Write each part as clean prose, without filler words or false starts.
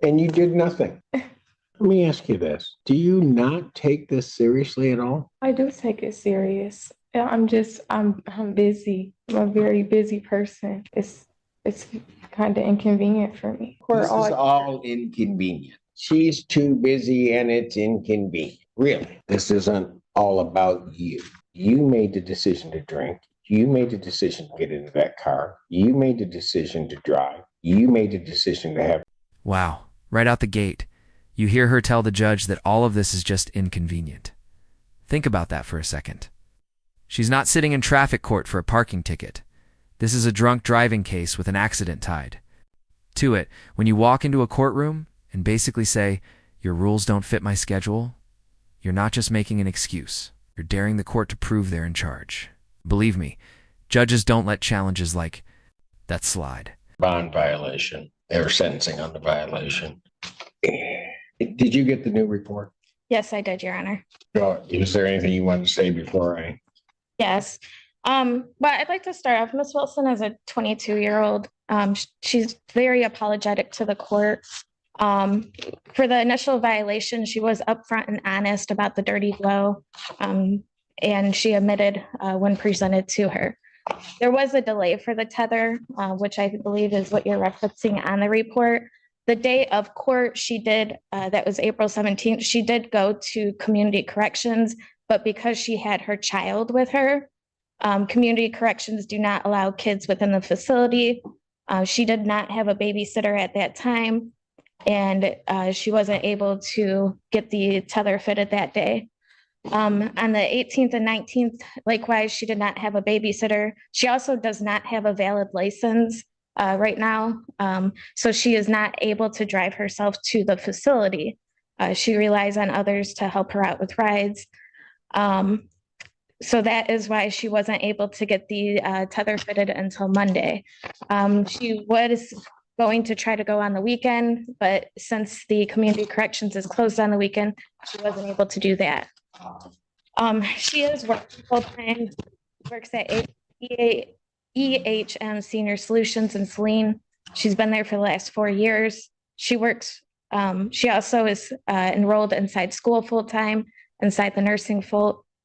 and you did nothing. Let me ask you this. Do you not take this seriously at all? I do take it serious. Yeah, I'm busy. I'm a very busy person. It's kind of inconvenient for me. This is all inconvenient. She's too busy and it's inconvenient. Really, this isn't all about you. You made the decision to drink. You made the decision to get into that car. You made the decision to drive. You made the decision to have. Wow, right out the gate, you hear her tell the judge that all of this is just inconvenient. Think about that for a second. She's not sitting in traffic court for a parking ticket. This is a drunk driving case with an accident tied to it. When you walk into a courtroom and basically say, your rules don't fit my schedule, you're not just making an excuse. You're daring the court to prove they're in charge. Believe me, judges don't let challenges like that slide. Bond violation. They were sentencing on the violation. Did you get the new report? Yes, I did, Your Honor. Is there anything you wanted to say before I? Yes. But I'd like to start off. Ms. Wilson is a 22-year-old. She's very apologetic to the court. For the initial violation, she was upfront and honest about the dirty glow, and she admitted when presented to her. There was a delay for the tether, which I believe is what you're referencing on the report. The day of court, she did, that was April 17th, she did go to community corrections, but because she had her child with her, community corrections do not allow kids within the facility. She did not have a babysitter at that time, and she wasn't able to get the tether fitted that day. On the 18th and 19th, likewise, she did not have a babysitter. She also does not have a valid license right now, so she is not able to drive herself to the facility. She relies on others to help her out with rides. So that is why she wasn't able to get the tether fitted until Monday. She was going to try to go on the weekend, but since the community corrections is closed on the weekend, she wasn't able to do that. She is working full-time, works at EHM Senior Solutions in Saline. She's been there for the last 4 years. She works, she also is enrolled inside school full-time, inside the nursing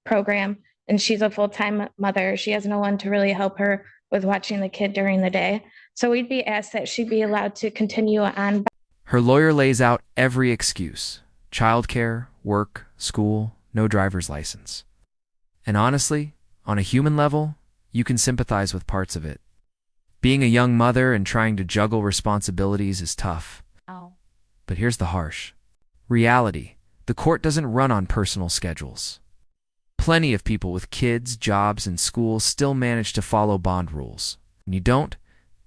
program, and she's a full-time mother. She has no one to really help her with watching the kid during the day. So we'd be asked that she be allowed to continue on. Her lawyer lays out every excuse: childcare, work, school, no driver's license. And honestly, on a human level, you can sympathize with parts of it. Being a young mother and trying to juggle responsibilities is tough. Oh. But here's the harsh reality. The court doesn't run on personal schedules. Plenty of people with kids, jobs, and schools still manage to follow bond rules. When you don't,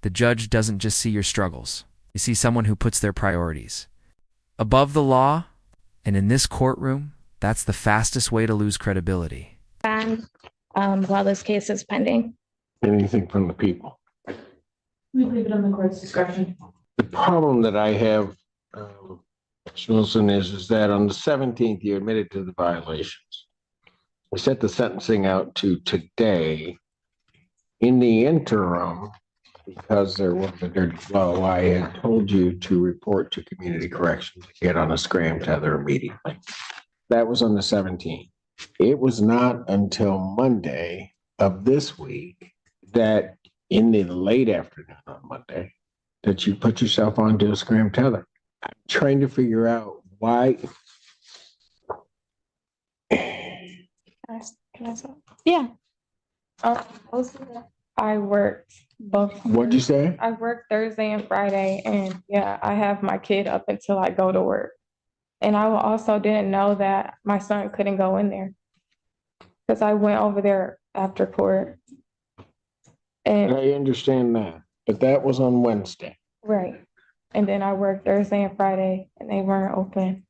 the judge doesn't just see your struggles. You see someone who puts their priorities above the law, and in this courtroom, that's the fastest way to lose credibility. While this case is pending. Anything from the people? We leave it on the court's discretion. The problem that I have, Wilson, is that on the 17th, you admitted to the violations. We set the sentencing out to today. In the interim, because there was a dirty flow, I had told you to report to community corrections to get on a scram tether immediately. That was on the 17th. It was not until Monday of this week that in the late afternoon on Monday that you put yourself onto a scram tether. I'm trying to figure out why. Can I talk? Yeah. I worked both. What'd you say? I worked Thursday and Friday, and yeah, I have my kid up until I go to work. And I also didn't know that my son couldn't go in there because I went over there after court. And I understand that, but that was on Wednesday. right. And then I worked Thursday and Friday, and they weren't open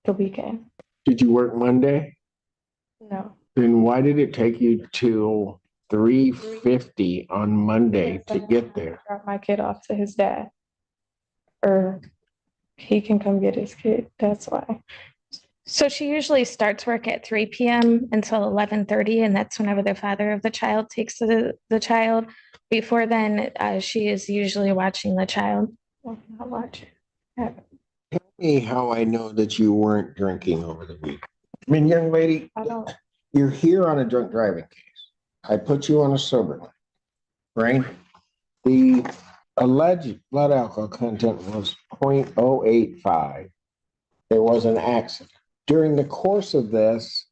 the weekend. Did you work Monday? No. Then why did it take you till 3:50 on Monday to get there? Drop my kid off to his dad, or he can come get his kid. That's why. So she usually starts work at 3 p.m. until 11:30, and that's whenever the father of the child takes the child. Before then, she is usually watching the child. Well, not watching. Haven't. Tell me how I know that you weren't drinking over the week. I mean, young lady, I don't. you're here on a drunk driving case. I put you on a sober line, right? The alleged blood alcohol content was 0.085. There was an accident. During the course of this,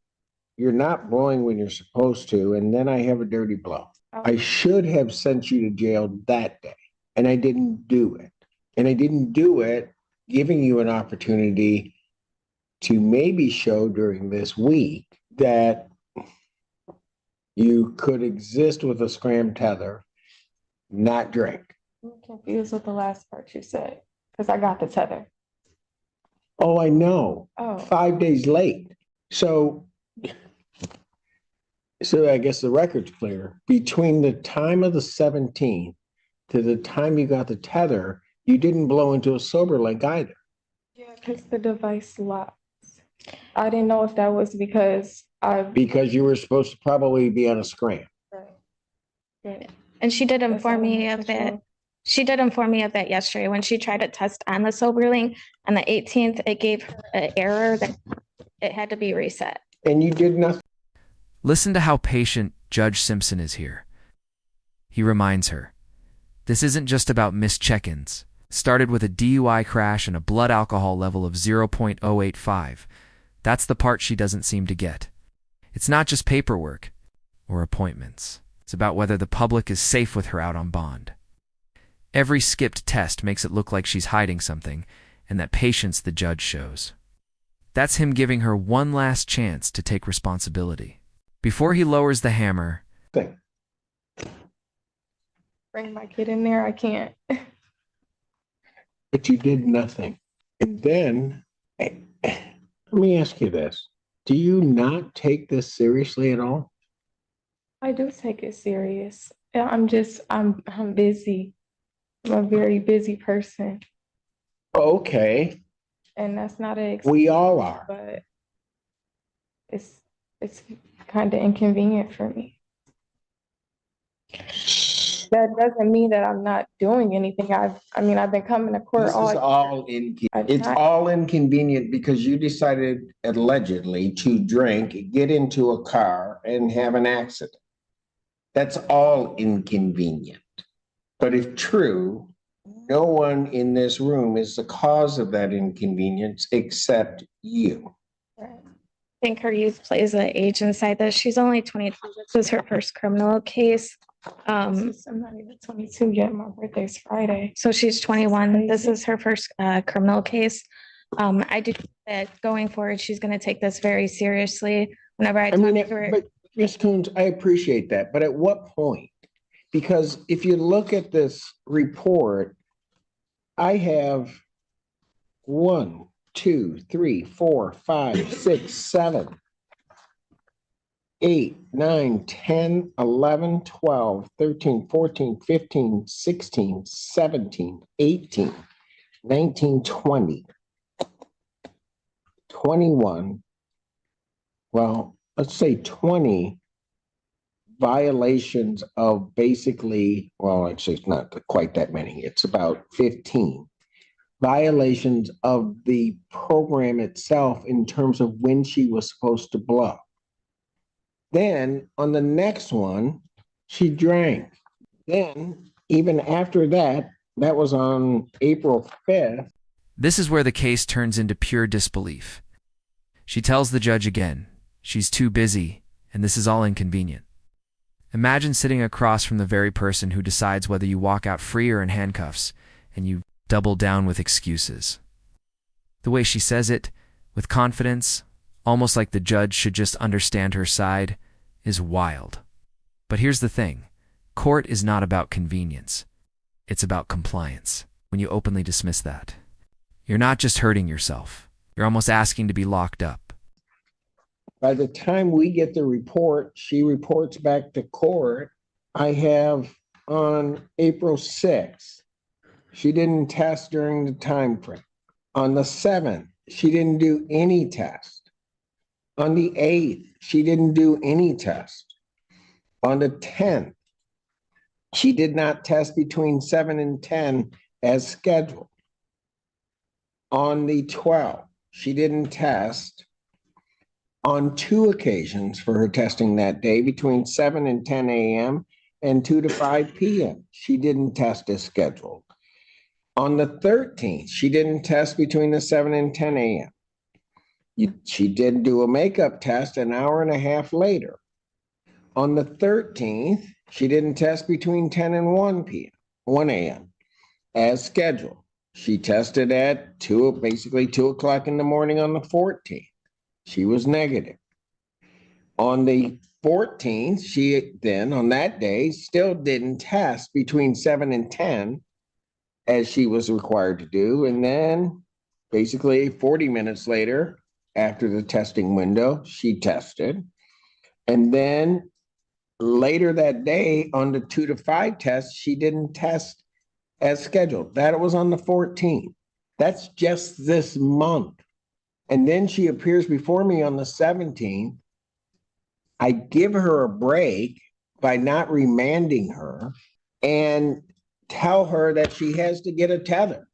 you're not blowing when you're supposed to, and then I have a dirty blow. I should have sent you to jail that day, and I didn't do it. And I didn't do it giving you an opportunity to maybe show during this week that you could exist with a scram tether, not drink. I'm confused with the last part you said because I got the tether. Oh, I know. Oh. 5 days late. So I guess the record's clear. Between the time of the 17th to the time you got the tether, you didn't blow into a sober link either. Yeah, because the device locks. I didn't know if that was because Because you were supposed to probably be on a scram. Right. And she did That's inform all me I'm of that. sure. She did inform me of that yesterday when she tried to test on the sober link on the 18th. It gave her an error that it had to be reset. And you did nothing. Listen to how patient Judge Simpson is here. He reminds her, this isn't just about missed check-ins. Started with a DUI crash and a blood alcohol level of 0.085. That's the part she doesn't seem to get. It's not just paperwork or appointments. It's about whether the public is safe with her out on bond. Every skipped test makes it look like she's hiding something, and that patience the judge shows. That's him giving her one last chance to take responsibility. Before he lowers the hammer, Bring my kid in there. I can't. But you did nothing. And then, let me ask you this. Do you not take this seriously at all? I do take it serious. Yeah, I'm busy. I'm a very busy person, Okay, and that's not an excuse, we all are. but it's kind of inconvenient for me. That doesn't mean that I'm not doing anything. I've been coming to court This is it's all inconvenient because you decided allegedly to drink, get into a car, and have an accident. That's all inconvenient. But if true, no one in this room is the cause of that inconvenience except you. I think her youth plays an age inside this. She's only 22. This is her first criminal case. I'm not even 22 yet. My birthday's Friday. So she's 21. This is her first criminal case. I do think that going forward, she's going to take this very seriously. Whenever I talk to her, but Ms. Coons, I appreciate that. But at what point? Because if you look at this report, I have 1, 2, 3, 4, 5, 6, 7, 8, 9, 10, 11, 12, 13, 14, 15, 16, 17, 18, 19, 20, 21. Well, let's say 20 violations of basically, well, actually, it's not quite that many. It's about 15 violations of the program itself in terms of when she was supposed to blow. Then on the next one, she drank. Then, even after that, that was on April 5th. this is where the case turns into pure disbelief. She tells the judge again, she's too busy, and this is all inconvenient. Imagine sitting across from the very person who decides whether you walk out free or in handcuffs, and you double down with excuses. The way she says it, with confidence, almost like the judge should just understand her side, is wild. But here's the thing. Court is not about convenience. It's about compliance. When you openly dismiss that, you're not just hurting yourself. You're almost asking to be locked up. By the time we get the report, she reports back to court. I have on April 6th, she didn't test during the time frame. On the 7th, she didn't do any test. On the 8th, she didn't do any test. On the 10th, she did not test between 7 and 10 as scheduled. On the 12th, she didn't test on 2 occasions for her testing that day between 7 and 10 a.m. and 2 to 5 p.m. She didn't test as scheduled. On the 13th, she didn't test between the 7 and 10 a.m. She did do a makeup test an hour and a half later. On the 13th, she didn't test between 10 and 1 a.m. as scheduled. She tested at basically 2 o'clock in the morning on the 14th. She was negative. On the 14th, she then on that day still didn't test between 7 and 10 as she was required to do. And then basically 40 minutes later, after the testing window, she tested. And then later that day on the 2 to 5 test, she didn't test as scheduled. That was on the 14th. That's just this month. And then she appears before me on the 17th. I give her a break by not remanding her and tell her that she has to get a tether.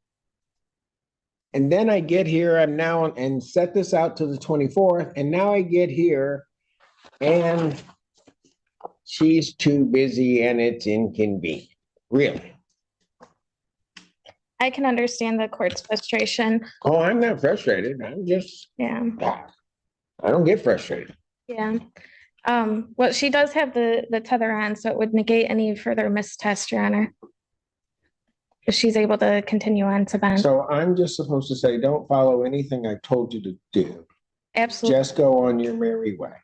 And then I get here, I'm now and set this out to the 24th. And now I get here and she's too busy and it's inconvenient. Really. I can understand the court's frustration. Oh, I'm not frustrated. I'm just, Yeah, I don't get frustrated. yeah. Well, she does have the tether on, so it would negate any further missed test, Your Honor. If she's able to continue on to bend. So I'm just supposed to say, don't follow anything I told you to do. Absolutely. Just go on your merry way.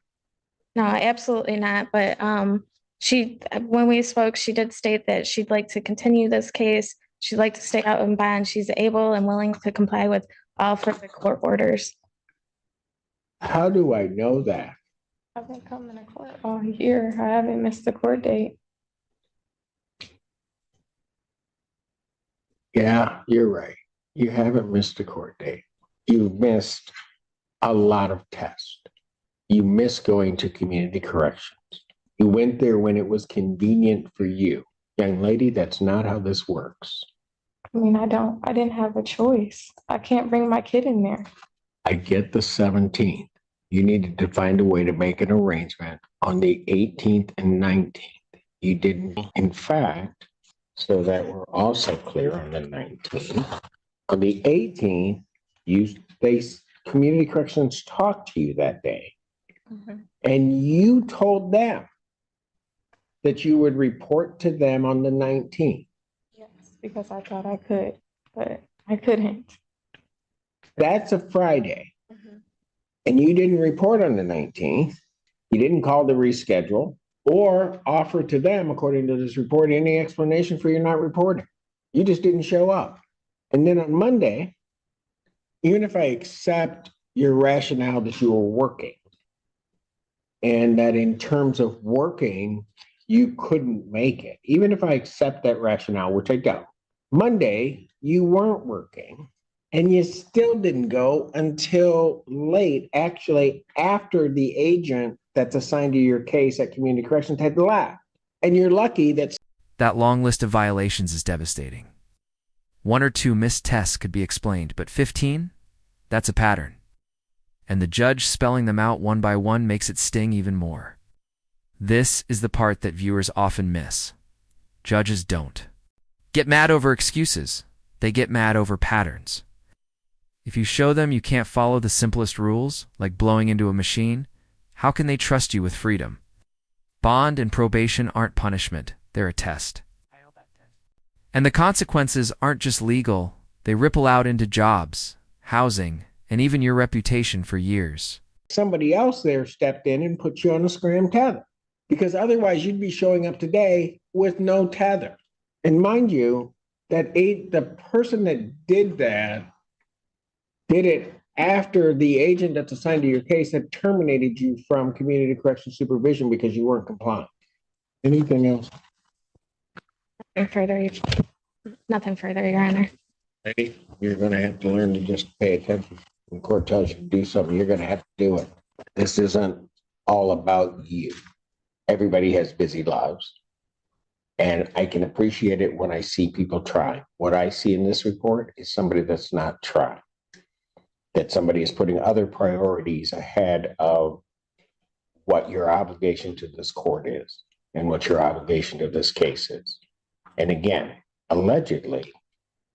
No, absolutely not. But when we spoke, she did state that she'd like to continue this case. She'd like to stay out in bond. She's able and willing to comply with all further court orders. How do I know that? I've been coming to court all year. I haven't missed a court date. Yeah, you're right. You haven't missed a court date. You missed a lot of tests. You missed going to community corrections. You went there when it was convenient for you. Young lady, that's not how this works. I mean, I didn't have a choice. I can't bring my kid in there. I get the 17th. You needed to find a way to make an arrangement on the 18th and 19th. You didn't. In fact, so that we're also clear on the 19th, on the 18th, community corrections talked to you that day. Mhm. And you told them that you would report to them on the 19th. Yes, because I thought I could, but I couldn't. That's a Friday. Mhm. And you didn't report on the 19th. You didn't call to reschedule or offer to them, according to this report, any explanation for your not reporting. You just didn't show up. And then on Monday, even if I accept your rationale that you were working and that in terms of working, you couldn't make it, even if I accept that rationale, which I don't, Monday, you weren't working and you still didn't go until late, actually after the agent that's assigned to your case at community corrections had left. And you're lucky That long list of violations is devastating. 1 or 2 missed tests could be explained, but 15? That's a pattern. And the judge spelling them out one by one makes it sting even more. This is the part that viewers often miss. Judges don't get mad over excuses. They get mad over patterns. If you show them you can't follow the simplest rules, like blowing into a machine, how can they trust you with freedom? Bond and probation aren't punishment, they're a test. And the consequences aren't just legal, they ripple out into jobs, housing, and even your reputation for years. somebody else there stepped in and put you on a scram tether, because otherwise you'd be showing up today with no tether. And mind you, the person that did that did it after the agent that's assigned to your case had terminated you from community correction supervision because you weren't compliant. Anything else? Nothing further, Your Honor. Lady, you're going to have to learn to just pay attention. When court tells you to do something, you're going to have to do it. This isn't all about you. Everybody has busy lives. And I can appreciate it when I see people try. What I see in this report is somebody that's not trying. that somebody is putting other priorities ahead of what your obligation to this court is and what your obligation to this case is. And again, allegedly,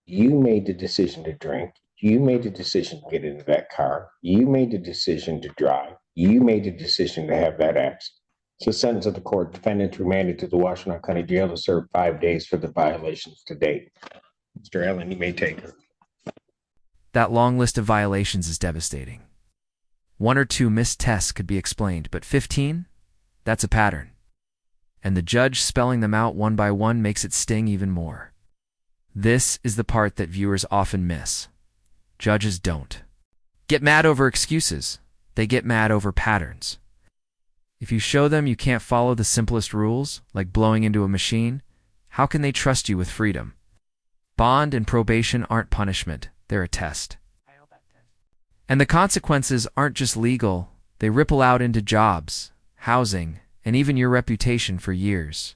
you made the decision to drink. You made the decision to get into that car. You made the decision to drive. You made the decision to have that accident. So the sentence of the court, defendant remanded to the Washington County Jail to serve 5 days for the violations to date. Mr. Allen, you may take her. That long list of violations is devastating. 1 or 2 missed tests could be explained, but 15? That's a pattern. And the judge spelling them out one by one makes it sting even more. This is the part that viewers often miss. Judges don't get mad over excuses. They get mad over patterns. If you show them you can't follow the simplest rules, like blowing into a machine, how can they trust you with freedom? Bond and probation aren't punishment, they're a test. And the consequences aren't just legal, they ripple out into jobs, housing, and even your reputation for years.